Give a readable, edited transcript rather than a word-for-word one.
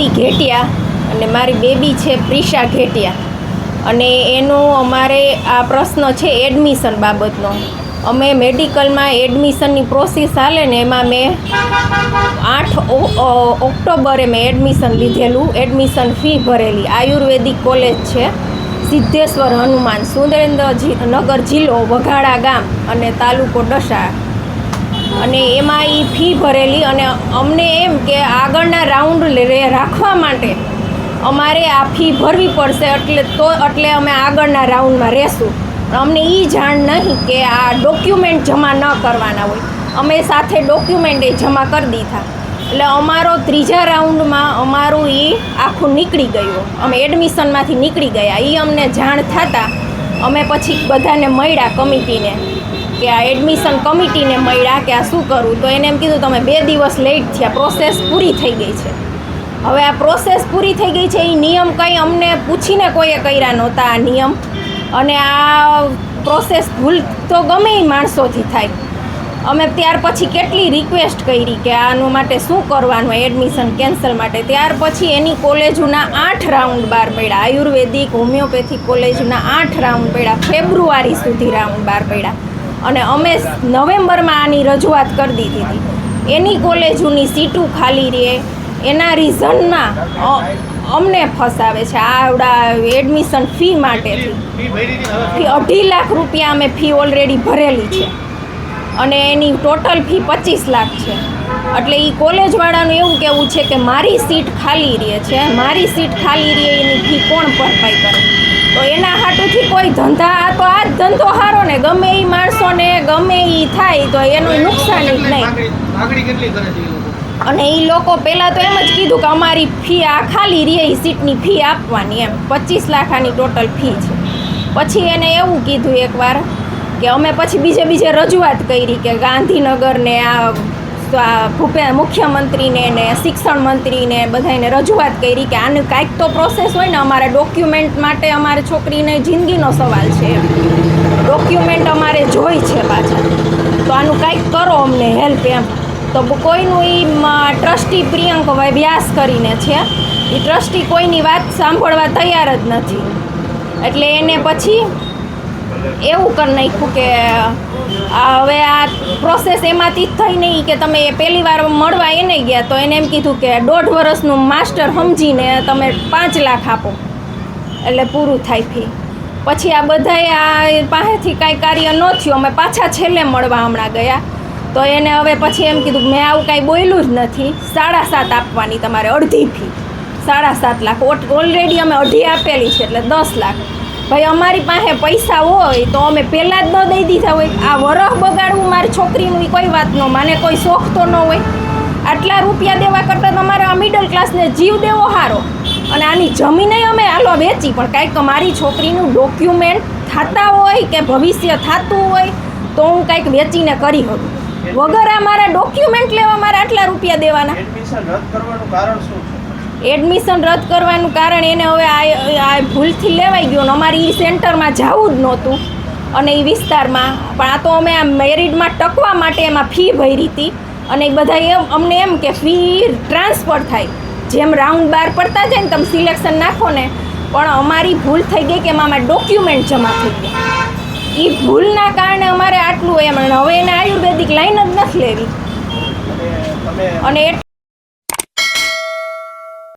પ્રીતિ ઘેટિયા અને મારી બેબી છે પ્રિશા ઘેટિયા. અને એનો અમારે આ પ્રશ્ન છે એડમિશન બાબતનો. અમે મેડિકલમાં એડમિશનની પ્રોસેસ હાલે ને એમાં મેં 8 ઓક્ટોબરે મેં એડમિશન લીધેલું. એડમિશન ફી ભરેલી. આયુર્વેદિક કોલેજ છે સિદ્ધેશ્વર હનુમાન, સુરેન્દ્રનગર જિલ્લો વઘાડા ગામ અને તાલુકો ડસા. અને એમાં એ ફી ભરેલી. અને અમને એમ કે આગળના રાઉન્ડ રાખવા માટે અમારે આ ફી ભરવી પડશે, એટલે અમે આગળના રાઉન્ડમાં રહેશું. અમને એ જાણ નહીં કે આ ડોક્યુમેન્ટ જમા ન કરવાના હોય. અમે સાથે ડોક્યુમેન્ટ એ જમા કરી દીધા. એટલે અમારો ત્રીજા રાઉન્ડમાં અમારું એ આખું નીકળી ગયું. અમે એડમિશનમાંથી નીકળી ગયા. એ અમને જાણ થતાં અમે પછી બધાને મળ્યા કમિટીને, કે આ એડમિશન કમિટીને મળ્યા કે આ શું કરવું. તો એને એમ કીધું તમે 2 દિવસ લેટ થયા, પ્રોસેસ પૂરી થઈ ગઈ છે. હવે આ પ્રોસેસ પૂરી થઈ ગઈ છે, એ નિયમ કંઈ અમને પૂછીને કોઈએ કર્યા નહોતા આ નિયમ. અને આ પ્રોસેસ ભૂલ તો ગમે એ માણસોથી થાય. અમે ત્યાર પછી કેટલી રિક્વેસ્ટ કરી કે આનું માટે શું કરવાનું એડમિશન કેન્સલ માટે. ત્યાર પછી એની કોલેજોના 8 રાઉન્ડ બહાર પડ્યા. આયુર્વેદિક હોમિયોપેથિક કોલેજના 8 રાઉન્ડ પડ્યા. ફેબ્રુઆરી સુધી રાઉન્ડ બહાર પડ્યા. અને અમે નવેમ્બરમાં આની રજૂઆત કરી દીધી હતી. એની કોલેજોની સીટું ખાલી રહે એના રીઝનમાં અમને ફસાવે છે. આવડા એડમિશન ફી માટેથી 2.5 લાખ રૂપિયા અમે ફી ઓલરેડી ભરેલી છે. અને એની ટોટલ ફી 25 લાખ છે. એટલે એ કોલેજવાળાનું એવું કહેવું છે કે મારી સીટ ખાલી રહે છે, મારી સીટ ખાલી રહે એની ફી કોણ ભરપાઈ કરે. તો એના હાટુથી કોઈ ધંધા, તો આ જ ધંધો સારો ને, ગમે એ માણસોને ગમે એ થાય તો એનું નુકસાન જ નહીં. અને એ લોકો પહેલાં તો એમ જ કીધું કે અમારી ફી આ ખાલી રહે એ સીટની ફી આપવાની, એમ 25 લાખ આની ટોટલ ફી છે. પછી એને એવું કીધું એકવાર કે અમે પછી બીજે રજૂઆત કરી કે ગાંધીનગરને આ મુખ્યમંત્રીને ને શિક્ષણ મંત્રીને બધાને રજૂઆત કરી કે આનું કાંઈક તો પ્રોસેસ હોય ને, અમારા ડોક્યુમેન્ટ માટે અમારી છોકરીને જિંદગીનો સવાલ છે, ડોક્યુમેન્ટ અમારે જોઈ છે પાછા, તો આનું કાંઈક કરો અમને હેલ્પ એમ. તો કોઈનું એ ટ્રસ્ટી પ્રિયંક વ્યાસ કરીને છે, એ ટ્રસ્ટી કોઈની વાત સાંભળવા તૈયાર જ નથી. એટલે એને પછી એવું કરી નાખ્યું કે હવે આ પ્રોસેસ એમાંથી જ થઈ નહીં કે તમે પહેલી વાર મળવા એને ગયા તો એને એમ કીધું કે 1.5 વર્ષનું માસ્ટર સમજીને તમે 5 લાખ આપો એટલે પૂરું થાય ફી. પછી આ બધાએ આ પાસેથી કાંઈ કાર્ય ન થયું. અમે પાછા છેલ્લે મળવા હમણાં ગયા તો એને હવે પછી એમ કીધું મેં આવું કાંઈ બોલ્યું જ નથી, 7.5 આપવાની તમારે અડધી ફી, 7.5 લાખ. ઓલરેડી અમે અઢી આપેલી છે એટલે 10 લાખ. ભાઈ અમારી પાસે પૈસા હોય તો અમે પહેલાં જ ન દઈ દીધા હોય. આ વરહ બગાડવું મારી છોકરીનું કોઈ વાત ન માને, કોઈ શોખ તો ન હોય. આટલા રૂપિયા દેવા કરતાં તમારે આ મિડલ ક્લાસને જીવ દેવો સારો. અને આની જમીને અમે હાલો વેચી, પણ કાંઈક મારી છોકરીનું ડોક્યુમેન્ટ થતા હોય કે ભવિષ્ય થતું હોય તો હું કાંઈક વેચીને કરી શકું. વગર આ મારા ડોક્યુમેન્ટ લેવા મારે આટલા રૂપિયા દેવાના. એડમિશન રદ કરવાનું કારણ એને હવે આ ભૂલથી લેવાઈ ગયો ને અમારે એ સેન્ટરમાં જવું જ નહોતું અને એ વિસ્તારમાં. પણ આ તો અમે આ મેરિટમાં ટકવા માટે એમાં ફી ભરી હતી. અને એ બધા અમને એમ કે ફી ટ્રાન્સફર થાય, જેમ રાઉન્ડ બાર પડતા જાય ને તમે સિલેક્શન નાખો ને, પણ અમારી ભૂલ થઈ ગઈ કે એમાં ડોક્યુમેન્ટ જમા થઈ ગયા. એ ભૂલના કારણે અમારે આટલું એમ. હવે એને આયુર્વેદિક લાઈન જ નથી લેવી. અને